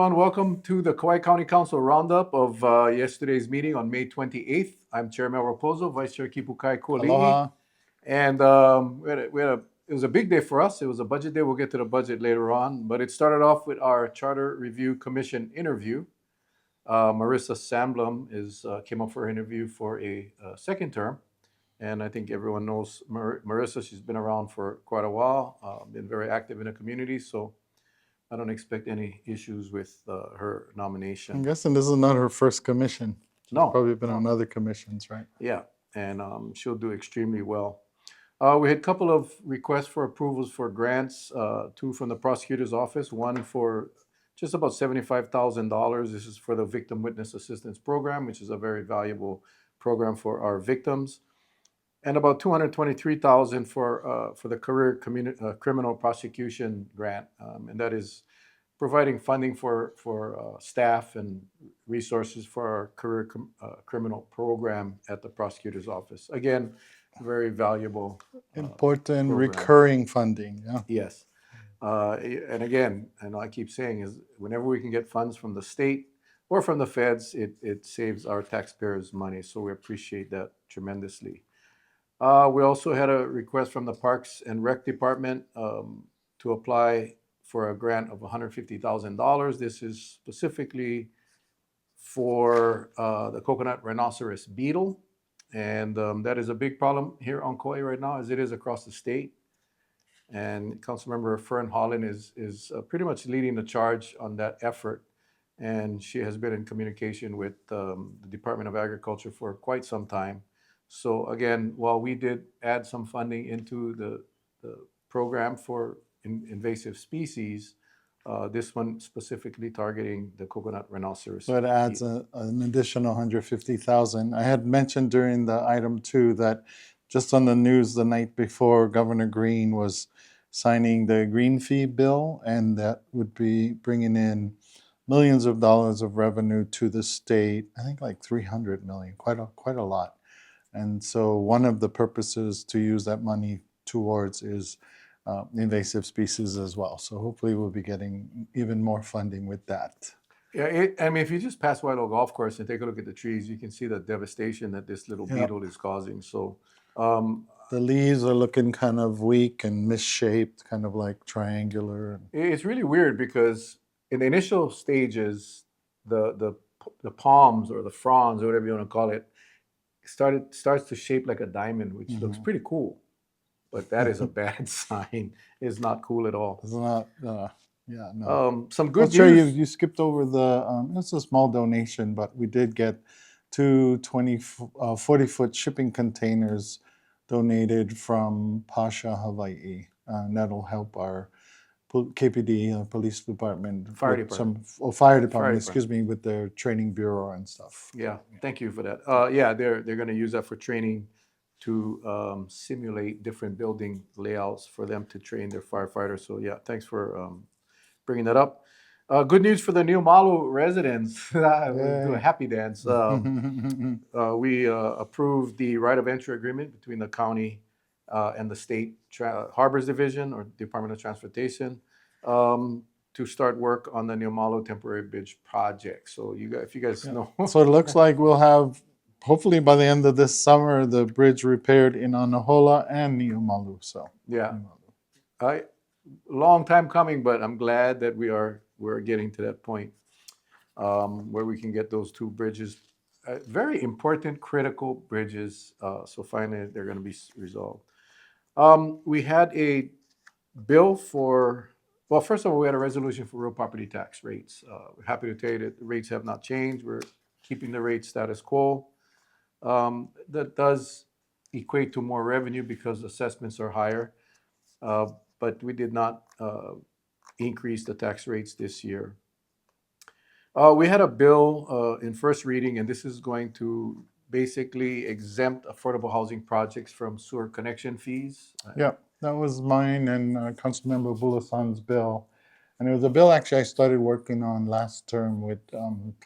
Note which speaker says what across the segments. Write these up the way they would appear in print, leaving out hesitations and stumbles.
Speaker 1: everyone. Welcome to the Kauai County Council Roundup of yesterday's meeting on May 28th. I'm Chairman Rapozo, Vice Chair Kipukai, Kualii.
Speaker 2: Aloha.
Speaker 1: And it was a big day for us. It was a budget day. We'll get to the budget later on. But it started off with our Charter Review Commission interview. Marissa Sandblom came up for her interview for a second term. And I think everyone knows Marissa. She's been around for quite a while, been very active in the community. So I don't expect any issues with her nomination.
Speaker 2: I'm guessing this is not her first commission. She's probably been on other commissions, right?
Speaker 1: Yeah, and she'll do extremely well. We had a couple of requests for approvals for grants, two from the prosecutor's office, one for just about $75,000. This is for the Victim Witness Assistance Program, which is a very valuable program for our victims, and about $223,000 for the Career Criminal Prosecution Grant, and that is providing funding for staff and resources for our Career Criminal Program at the Prosecutor's Office. Again, very valuable,
Speaker 2: important recurring funding. Yeah.
Speaker 1: Yes, and again, I know I keep saying is whenever we can get funds from the state or from the feds, it saves our taxpayers money. So we appreciate that tremendously. We also had a request from the Parks and Rec Department to apply for a grant of $150,000. This is specifically for the coconut rhinoceros beetle. And that is a big problem here on Kauai right now, as it is across the state. And Councilmember Fern Holland is pretty much leading the charge on that effort. And she has been in communication with the Department of Agriculture for quite some time. So again, while we did add some funding into the program for invasive species, this one specifically targeting the coconut rhinoceros.
Speaker 2: So it adds an additional $150,000. I had mentioned during the item 2 that just on the news the night before, Governor Green was signing the green fee bill, and that would be bringing in millions of dollars of revenue to the state. I think like 300 million, quite a lot. And so one of the purposes to use that money towards is invasive species as well. So hopefully we'll be getting even more funding with that.
Speaker 1: Yeah, I mean, if you just pass White Oak Golf Course and take a look at the trees, you can see the devastation that this little beetle is causing. So
Speaker 2: the leaves are looking kind of weak and misshaped, kind of like triangular.
Speaker 1: It's really weird because in the initial stages, the palms or the fronds or whatever you want to call it, starts to shape like a diamond, which looks pretty cool. But that is a bad sign. It's not cool at all.
Speaker 2: It's not, yeah, no.
Speaker 1: Some good news.
Speaker 2: Sure, you skipped over it's a small donation, but we did get two 40-foot shipping containers donated from Pasha, Hawaii. And that'll help our KPD, police department, fire department, excuse me, with their training bureau and stuff.
Speaker 1: Yeah, thank you for that. Yeah, they're going to use that for training to simulate different building layouts for them to train their firefighters. So yeah, thanks for bringing that up. Good news for the New Malu residents. We'll do a happy dance. We approved the right of entry agreement between the county and the state Harbors Division or Department of Transportation to start work on the New Malu temporary bridge project. So if you guys know.
Speaker 2: So it looks like we'll have, hopefully by the end of this summer, the bridge repaired in Anahola and New Malu. So
Speaker 1: yeah, long time coming, but I'm glad that we're getting to that point where we can get those two bridges, very important, critical bridges. So finally, they're going to be resolved. We had a bill for, well, first of all, we had a resolution for real property tax rates. We're happy to tell you that the rates have not changed. We're keeping the rate status quo. That does equate to more revenue because assessments are higher, but we did not increase the tax rates this year. We had a bill in first reading, and this is going to basically exempt affordable housing projects from sewer connection fees.
Speaker 2: Yeah, that was mine and Councilmember Bulasan's bill. And it was a bill actually I started working on last term with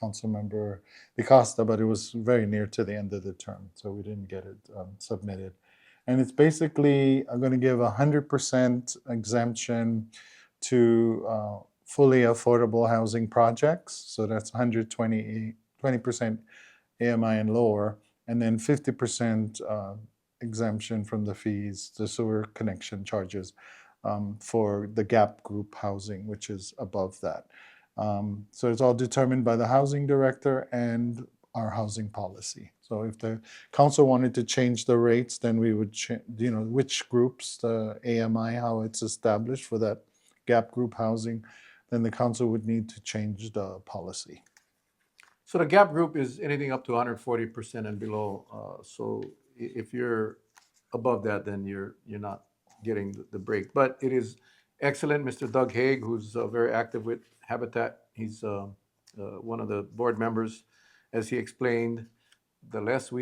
Speaker 2: Councilmember DeCosta, but it was very near to the end of the term, so we didn't get it submitted. And it's basically, I'm going to give 100% exemption to fully affordable housing projects. So that's 20% AMI and lower, and then 50% exemption from the fees, the sewer connection charges for the gap group housing, which is above that. So it's all determined by the housing director and our housing policy. So if the council wanted to change the rates, then we would, which groups, the AMI, how it's established for that gap group housing, then the council would need to change the policy.
Speaker 1: So the gap group is anything up to 140% and below. So if you're above that, then you're not getting the break. But it is excellent. Mr. Doug Haig, who's very active with Habitat, he's one of the board members. As he explained, the less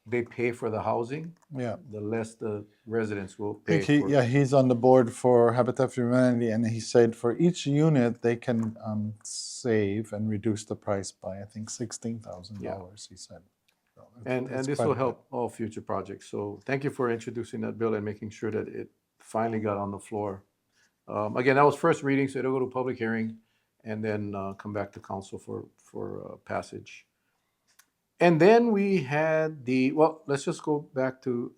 Speaker 1: they pay for the housing,
Speaker 2: Yeah.
Speaker 1: the less the residents will
Speaker 2: I
Speaker 1: pay
Speaker 2: think
Speaker 1: for it.
Speaker 2: he's on the board for Habitat for Humanity, and he said for each unit they can save and reduce the price by, I think, $16,000. He said. So
Speaker 1: And
Speaker 2: that's
Speaker 1: this
Speaker 2: quite
Speaker 1: will
Speaker 2: a bit.
Speaker 1: help all future projects. So thank you for introducing that bill and making sure that it finally got on the floor. Again, that was first reading, so it'll go to public hearing and then come back to council for passage. And then we had well, let's just go back to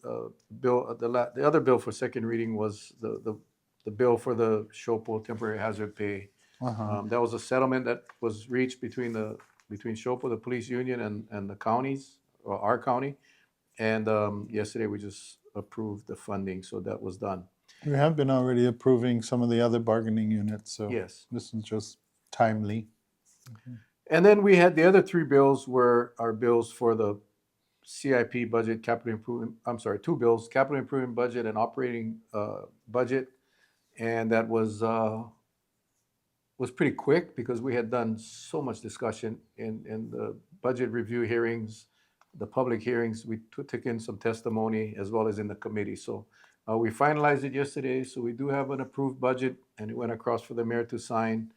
Speaker 1: bill, the other bill for second reading was the bill for the SHOPO temporary hazard pay.
Speaker 2: Uh-huh.
Speaker 1: That was a settlement that was reached between SHOPO, the police union, and the counties, or our county. And yesterday we just approved the funding, so that was done.
Speaker 2: We have been already approving some of the other bargaining units, so
Speaker 1: Yes.
Speaker 2: this is just timely.
Speaker 1: And then we had the other three bills were our bills for the CIP budget, capital improvement, I'm sorry, two bills, capital improvement budget and operating budget. And that was pretty quick because we had done so much discussion in the budget review hearings, the public hearings. We took in some testimony as well as in the committee. So we finalized it yesterday. So we do have an approved budget, and it went across for the mayor to sign.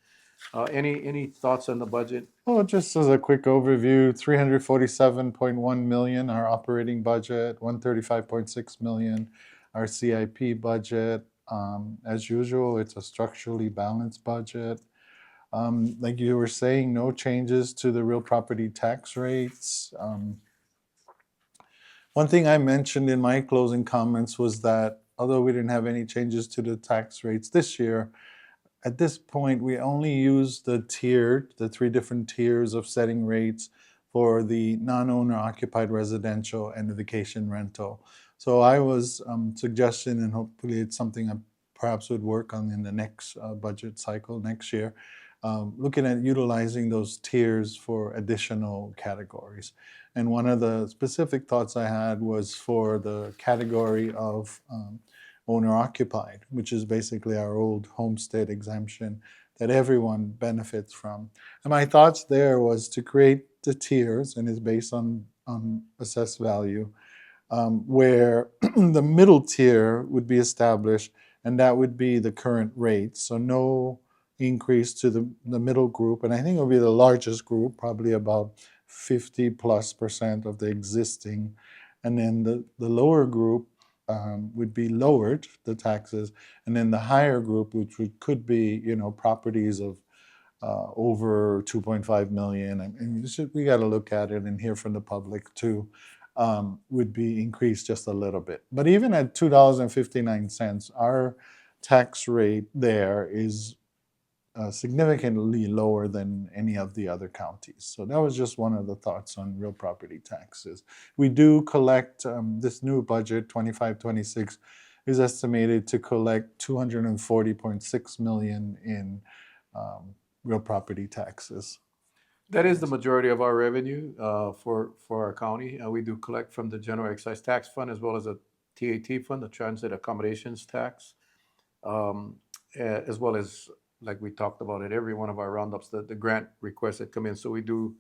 Speaker 1: Any thoughts on the budget?
Speaker 2: Well, just as a quick overview, 347.1 million our operating budget, 135.6 million our CIP budget. As usual, it's a structurally balanced budget. Like you were saying, no changes to the real property tax rates. One thing I mentioned in my closing comments was that although we didn't have any changes to the tax rates this year, at this point, we only use the three different tiers of setting rates for the non-owner occupied residential and the vacation rental. So I was suggesting, and hopefully it's something I perhaps would work on in the next budget cycle next year, looking at utilizing those tiers for additional categories. And one of the specific thoughts I had was for the category of owner-occupied, which is basically our old homestead exemption that everyone benefits from. And my thoughts there was to create the tiers, and it's based on assessed value, where the middle tier would be established, and that would be the current rate. So no increase to the middle group, and I think it will be the largest group, probably about 50+% of the existing. And then the lower group would be lowered, the taxes, and then the higher group, which could be, properties of over 2.5 million, and we got to look at it and hear from the public too, would be increased just a little bit. But even at $2.59, our tax rate there is significantly lower than any of the other counties. So that was just one of the thoughts on real property taxes. We do collect, this new budget, 25-26, is estimated to collect 240.6 million in real property taxes.
Speaker 1: That is the majority of our revenue for our county. We do collect from the General Excise Tax Fund as well as a TAT fund, the Transit Accommodations Tax, as well as, like we talked about at every one of our roundups, the grant requests that come in. So we do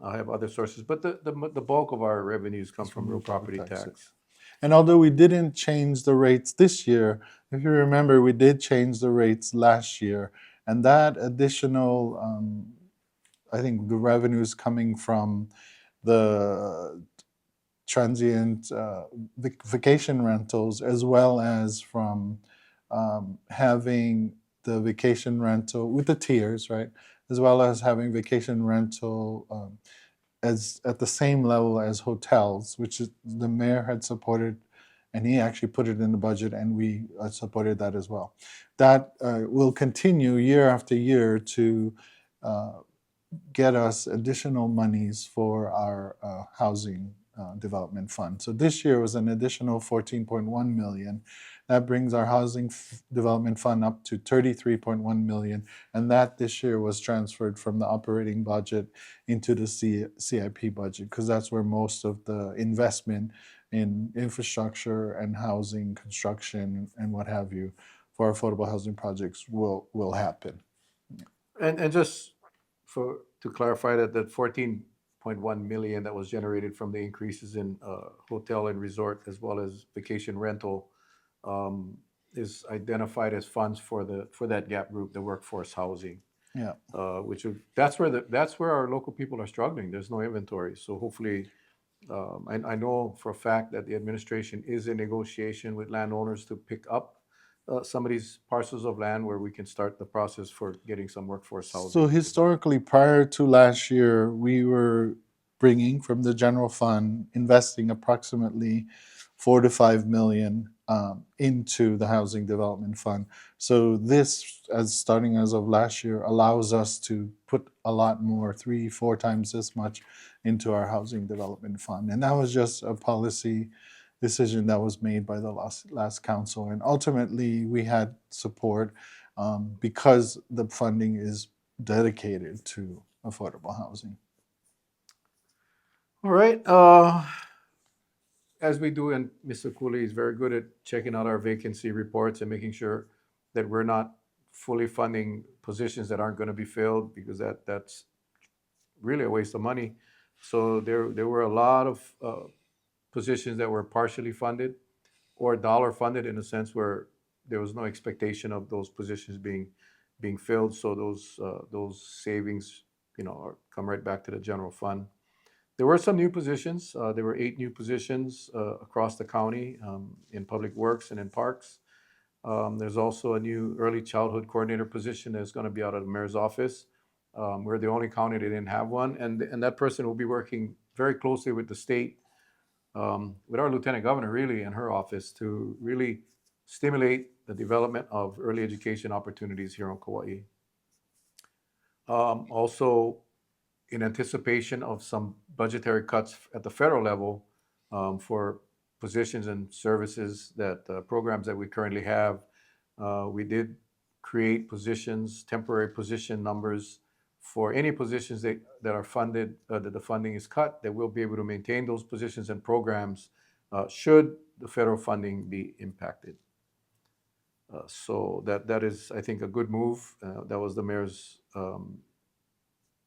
Speaker 1: have other sources, but the bulk of our revenues come from real property tax.
Speaker 2: And although we didn't change the rates this year, if you remember, we did change the rates last year, and that additional, I think the revenues coming from the transient vacation rentals, as well as from having the vacation rental with the tiers, right? As well as having vacation rental as at the same level as hotels, which is the mayor had supported, and he actually put it in the budget, and we supported that as well. That will continue year after year to uh, get us additional monies for our housing development fund. So this year was an additional 14.1 million. That brings our housing development fund up to 33.1 million, and that this year was transferred from the operating budget into the CIP budget, because that's where most of the investment in infrastructure and housing construction and what have you for affordable housing projects will happen.
Speaker 1: And just to clarify that 14.1 million that was generated from the increases in hotel and resort as well as vacation rental um, is identified as funds for that gap group, the workforce housing.
Speaker 2: Yeah.
Speaker 1: That's where our local people are struggling. There's no inventory, so hopefully, I know for a fact that the administration is in negotiation with landowners to pick up some of these parcels of land where we can start the process for getting some workforce housing.
Speaker 2: So historically, prior to last year, we were bringing from the general fund, investing approximately 4 to 5 million into the housing development fund. So this, as starting as of last year, allows us to put a lot more, 3, 4 times this much, into our housing development fund. And that was just a policy decision that was made by the last council. And ultimately, we had support because the funding is dedicated to affordable housing.
Speaker 1: All right. As we do, and Mr. Kualii is very good at checking out our vacancy reports and making sure that we're not fully funding positions that aren't going to be filled, because that's really a waste of money. So there were a lot of positions that were partially funded or dollar funded, in a sense where there was no expectation of those positions being filled. So those savings, come right back to the general fund. There were some new positions. There were 8 new positions across the county in public works and in parks. There's also a new early childhood coordinator position that's going to be out of the mayor's office. We're the only county that didn't have one, and that person will be working very closely with the state, with our lieutenant governor, really, in her office, to really stimulate the development of early education opportunities here on Kauai. Also, in anticipation of some budgetary cuts at the federal level for positions and services programs that we currently have, we did create positions, temporary position numbers for any positions that are funded, that the funding is cut, that we'll be able to maintain those positions and programs should the federal funding be impacted. So that is, I think, a good move. That was the mayor's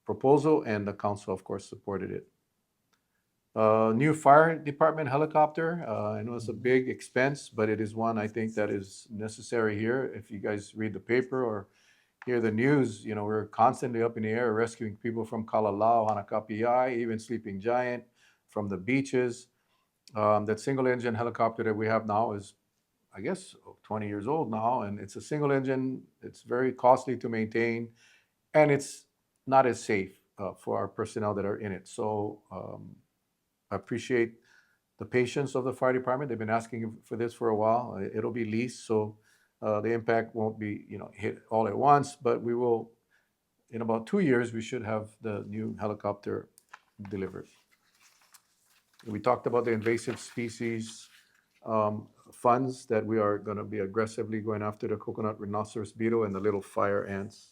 Speaker 1: proposal, and the council, of course, supported it. New fire department helicopter. I know it's a big expense, but it is one I think that is necessary here. If you guys read the paper or hear the news, we're constantly up in the air rescuing people from Kalalau, Hanakapiai, even Sleeping Giant, from the beaches. That single engine helicopter that we have now is, I guess, 20 years old now, and it's a single engine. It's very costly to maintain, and it's not as safe for our personnel that are in it. So I appreciate the patience of the fire department. They've been asking for this for a while. It'll be leased, so the impact won't be hit all at once, but we will, in about 2 years, we should have the new helicopter delivered. We talked about the invasive species funds that we are going to be aggressively going after, the coconut rhinoceros beetle and the little fire ants.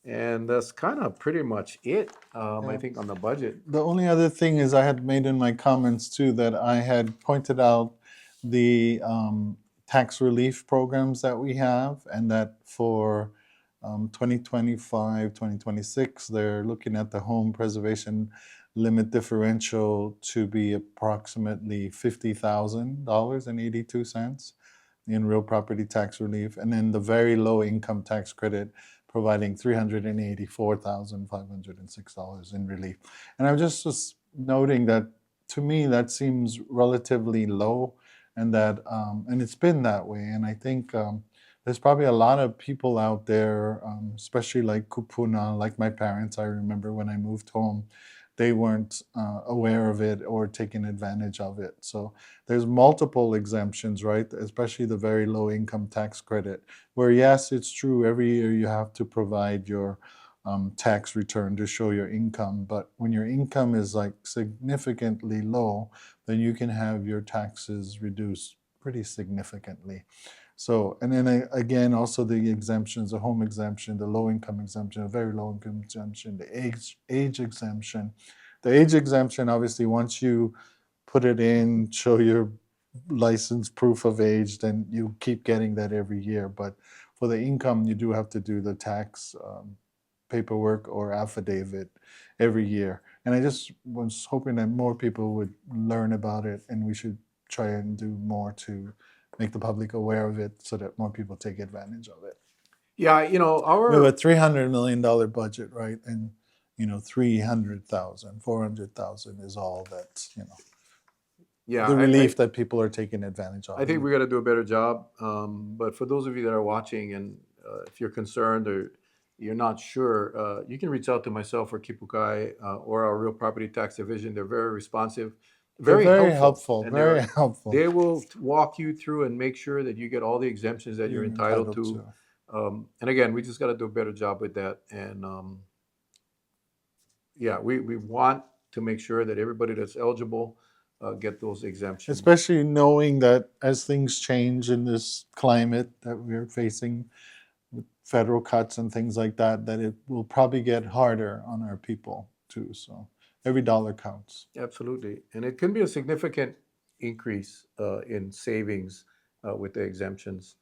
Speaker 1: And that's kind of pretty much it, I think, on the budget.
Speaker 2: The only other thing is I had made in my comments too that I had pointed out the tax relief programs that we have, and that for 2025, 2026, they're looking at the home preservation limit differential to be approximately $50,000.82 in real property tax relief, and then the very low income tax credit providing $384,506 in relief. And I'm just noting that, to me, that seems relatively low, and that and it's been that way. And I think there's probably a lot of people out there, especially like kupuna, like my parents. I remember when I moved home, they weren't aware of it or taking advantage of it. So there's multiple exemptions, right? Especially the very low income tax credit, where yes, it's true, every year you have to provide your tax return to show your income. But when your income is like significantly low, then you can have your taxes reduced pretty significantly. So, and then again, also the exemptions, the home exemption, the low income exemption, the very low income exemption, the age exemption. The age exemption, obviously, once you put it in, show your license proof of age, then you keep getting that every year. But for the income, you do have to do the tax paperwork or affidavit every year. And I just was hoping that more people would learn about it, and we should try and do more to make the public aware of it so that more people take advantage of it.
Speaker 1: Yeah,
Speaker 2: We have a $300 million budget, right? And 300,000, 400,000 is all that's,
Speaker 1: yeah,
Speaker 2: the relief that people are taking advantage of.
Speaker 1: I think we got to do a better job. But for those of you that are watching, and if you're concerned or you're not sure, you can reach out to myself or Kipukai or our Real Property Tax Division. They're very responsive,
Speaker 2: They're
Speaker 1: very
Speaker 2: very
Speaker 1: helpful,
Speaker 2: helpful,
Speaker 1: and
Speaker 2: very helpful.
Speaker 1: they will walk you through and make sure that you get all the exemptions that you're entitled to. And again, we just got to do a better job with that. And yeah, we want to make sure that everybody that's eligible get those exemptions.
Speaker 2: Especially knowing that as things change in this climate that we're facing with federal cuts and things like that, that it will probably get harder on our people too. So every dollar counts.
Speaker 1: Absolutely. And it can be a significant increase in savings with the exemptions.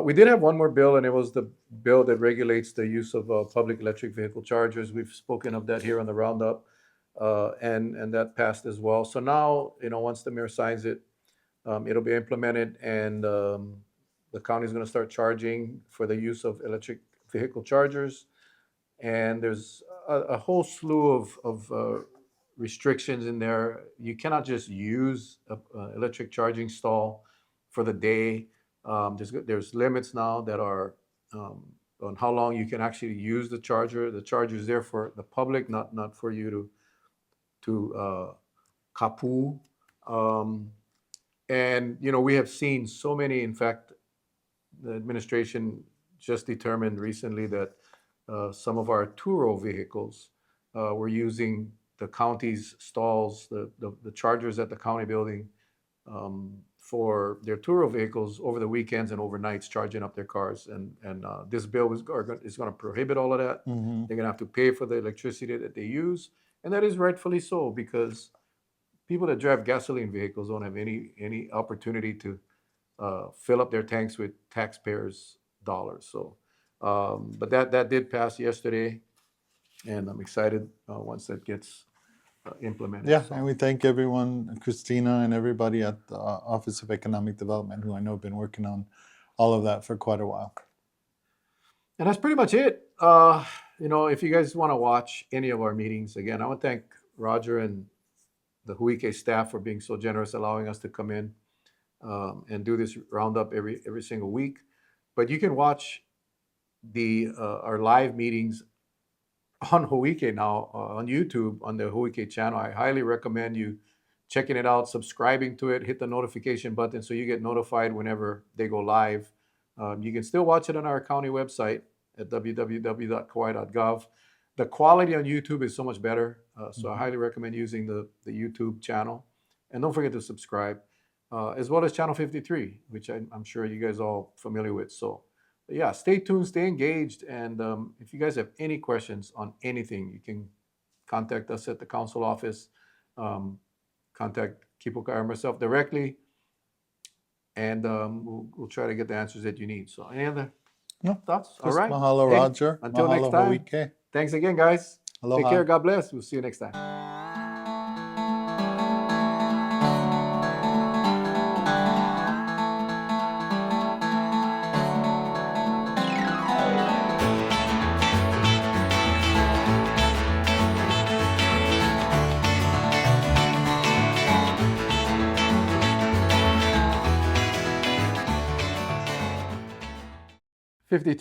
Speaker 1: We did have one more bill, and it was the bill that regulates the use of public electric vehicle chargers. We've spoken of that here on the Roundup, and that passed as well. So now, once the mayor signs it, it'll be implemented, and the county is going to start charging for the use of electric vehicle chargers. And there's a whole slew of restrictions in there. You cannot just use an electric charging stall for the day. There's limits now that are on how long you can actually use the charger. The charger is there for the public, not for you to kapu. And we have seen so many. In fact, the administration just determined recently that some of our Turo vehicles were using the county's stalls, the chargers at the county building, for their Turo vehicles over the weekends and overnights, charging up their cars. And this bill is going to prohibit all of that.
Speaker 2: Mm-hmm.
Speaker 1: They're going to have to pay for the electricity that they use, and that is rightfully so, because people that drive gasoline vehicles don't have any opportunity to fill up their tanks with taxpayers' dollars. So, but that did pass yesterday, and I'm excited once that gets implemented.
Speaker 2: Yeah,
Speaker 1: So,
Speaker 2: and we thank everyone, Christina and everybody at the Office of Economic Development, who I know have been working on all of that for quite a while.
Speaker 1: and that's pretty much it. If you guys want to watch any of our meetings, again, I want to thank Roger and the Huike staff for being so generous, allowing us to come in and do this roundup every single week. But you can watch our live meetings on Huike now on YouTube, on the Huike channel. I highly recommend you checking it out, subscribing to it, hit the notification button so you get notified whenever they go live. You can still watch it on our county website at www.kauai.gov. The quality on YouTube is so much better, so I highly recommend using the YouTube channel. And don't forget to subscribe, as well as Channel 53, which I'm sure you guys are all familiar with. So yeah, stay tuned, stay engaged, and if you guys have any questions on anything, you can contact us at the council office, contact Kipukai or myself directly, and we'll try to get the answers that you need. So any other thoughts? All right.
Speaker 2: Mahalo,
Speaker 1: Hey,
Speaker 2: Roger.
Speaker 1: until
Speaker 2: Mahalo,
Speaker 1: next time.
Speaker 2: Huike.
Speaker 1: Thanks again, guys.
Speaker 2: Aloha.
Speaker 1: Take care. God bless. We'll see you next time. 50